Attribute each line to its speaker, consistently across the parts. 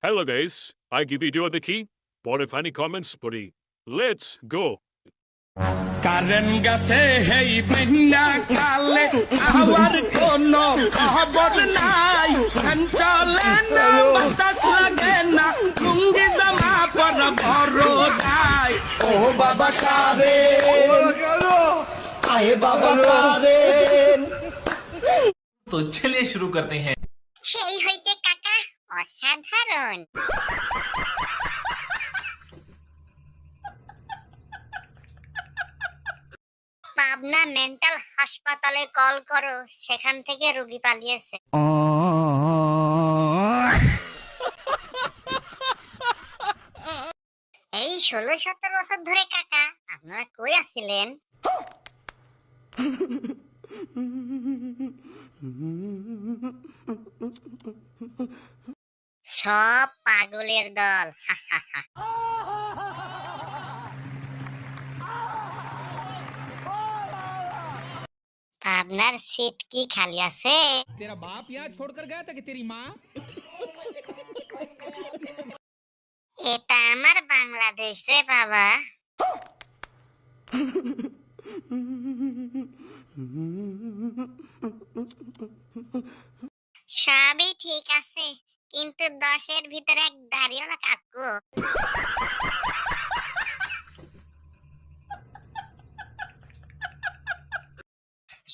Speaker 1: Hello guys, I give video the key. What if any comments, buddy? Let's go.
Speaker 2: Current গেছে হেই বন্যা কালে আবার কোনো খবর নাই ফ্যান চলে না বাতাস লাগে না লুঙ্গি জামা পর বড় দায় ও বাবা কারেন্ট আয়ে বাবা কারেন্ট
Speaker 3: तो चलिए शुरू करते हैं।
Speaker 4: সেই হইছে কাকা অসাধারণ। পাবনা মেন্টাল হাসপাতালে কল করো, সেখান থেকে রোগী পালিয়েছে। এই 16-17 বছর ধরে কাকা আপনারা কই আছিলেন? সব পাগলের দল। আপনার সিট কি খালি আছে?
Speaker 2: तेरा बाप यहाँ छोड़कर गया था कि तेरी माँ?
Speaker 4: এটা আমার বাংলাদেশ রে বাবা। সবই ঠিক আছে, কিন্তু 10-এর ভিতরে এক দাড়িওয়ালা কাকু।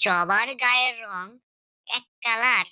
Speaker 4: সবার গায়ের রং এক কালার।